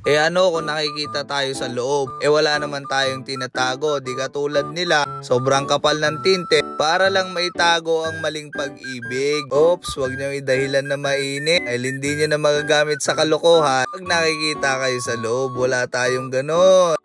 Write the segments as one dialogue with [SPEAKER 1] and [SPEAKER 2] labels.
[SPEAKER 1] Eh ano kung nakikita tayo sa loob? Eh wala naman tayong tinatago, di katulad nila, sobrang kapal ng tinte para lang maitago ang maling pag-ibig. Oops, wag niyo idahilan na mainit dahil hindi niyo na magagamit sa kalokohan. Pag nakikita kayo sa loob, wala tayong ganon.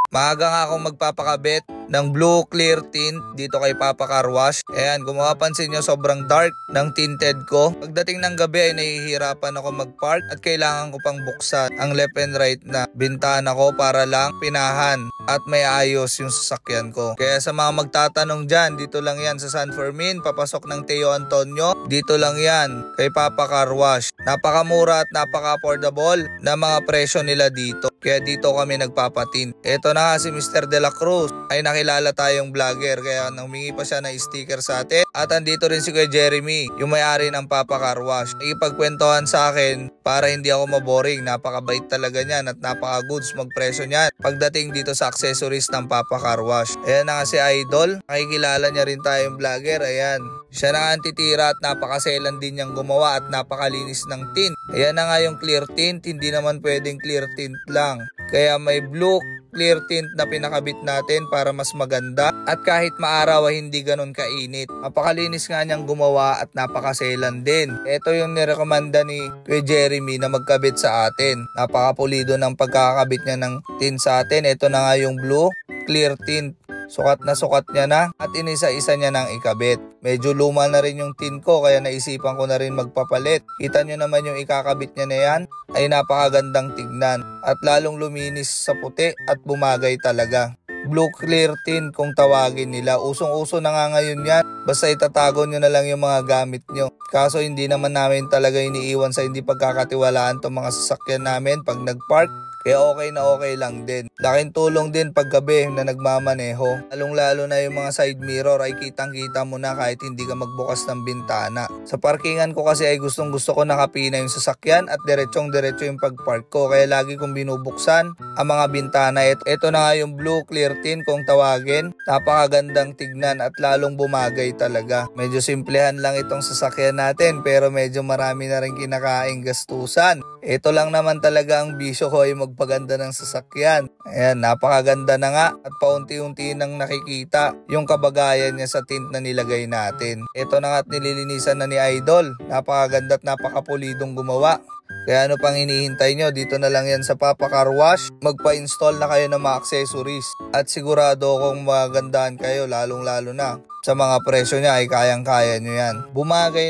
[SPEAKER 1] Maaga nga akong magpapakabit ng blue clear tint dito kay Papa Car Wash. Ayan, kung mapapansin nyo, sobrang dark ng tinted ko. Pagdating ng gabi ay nahihirapan ako mag-park at kailangan ko pang buksan ang left and right na bintana ko para lang pinahan at may ayos yung sasakyan ko. Kaya sa mga magtatanong dyan, dito lang yan sa San Fermin, papasok ng Teo Antonio. Dito lang yan kay Papa Car Wash. Napakamura at napaka-affordable na mga presyo nila dito. Kaya dito kami nagpapatin. Ito na nga si Mr. De La Cruz. Ay nakilala tayong vlogger kaya humingi pa siya ng sticker sa atin. At andito rin si Kuya Jeremy, yung may-ari ng Papa Car Wash. Ipagkwentuhan sa akin para hindi ako maboring. Napakabait talaga niyan at napaka-goods magpresyo niyan pagdating dito sa accessories ng Papa Car Wash. Ayan na nga si Idol. Nakikilala niya rin tayong vlogger. Ayan. Siya na ang titira at napakaselan din niyang gumawa at napakalinis ng tint. Ayan na nga yung clear tint. Hindi naman pwedeng clear tint lang. Kaya may blue clear tint na pinakabit natin para mas maganda at kahit maaraw ay hindi ganun kainit. Napakalinis nga niyang gumawa at napakaselan din. Ito yung nirekomenda ni Kuya Jeremy na magkabit sa atin. Napakapulido ng pagkakabit niya ng tint sa atin. Ito na nga yung blue clear tint. Sukat niya na at inisa-isa niya nang ikabit. Medyo luma na rin yung tint ko kaya naisipan ko na rin magpapalit. Kita nyo naman yung ikakabit niya na yan ay napakagandang tignan at lalong luminis sa puti at bumagay talaga. Blue clear tint kung tawagin nila. Usong-uso na nga ngayon yan. Basta itatago nyo na lang yung mga gamit nyo. Kaso hindi naman namin talaga iniiwan sa hindi pagkakatiwalaan itong mga sasakyan namin pag nagpark. Kaya okay na okay lang din. Laking tulong din paggabi na nagmamaneho. Lalong-lalo na yung mga side mirror ay kitang-kita mo na kahit hindi ka magbukas ng bintana. Sa parkingan ko kasi ay gustong-gusto ko nakapina yung sasakyan at diretsong-diretso yung pagpark ko. Kaya lagi kong binubuksan ang mga bintana. Ito na nga yung blue clear tint kung tawagin. Napakagandang tignan at lalong bumagay talaga. Medyo simplehan lang itong sasakyan natin pero medyo marami na rin kinakaing gastusan. Ito lang naman talaga ang bisyo ko ay magpaganda ng sasakyan. Ayan, napakaganda na nga at paunti-unti nang nakikita yung kabagayan niya sa tint na nilagay natin. Ito na nga at nililinisan na ni Idol. Napakaganda at napakapulidong gumawa. Kaya ano pang hinihintay nyo? Dito na lang yan sa Papa Car Wash. Magpa-install na kayo ng mga accessories. At sigurado kung magandahan kayo lalong-lalo na sa mga presyo niya ay kayang-kaya nyo yan. Bumagay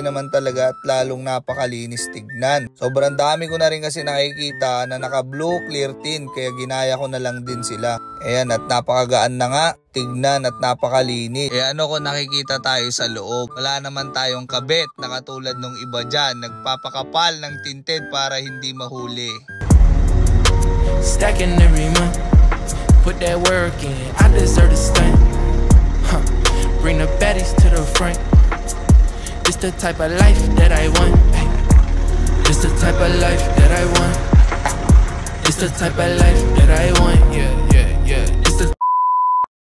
[SPEAKER 1] naman talaga at lalong napakalinis tignan. Sobrang dami ko na rin kasi nakikita na naka blue clear tint kaya ginaya ko na lang din sila. Ayan at napakagaan na nga tignan at napakalinis. Eh ano kung nakikita tayo sa loob? Wala naman tayong kabit na katulad nung iba dyan. Nagpapakapal ng tinted para hindi mahuli.
[SPEAKER 2] Stacking every month, put that work in, I deserve to stand. Bring the baddies to the front. It's the type of life that I want. It's the type of life that I want. It's the type of life that I want, yeah.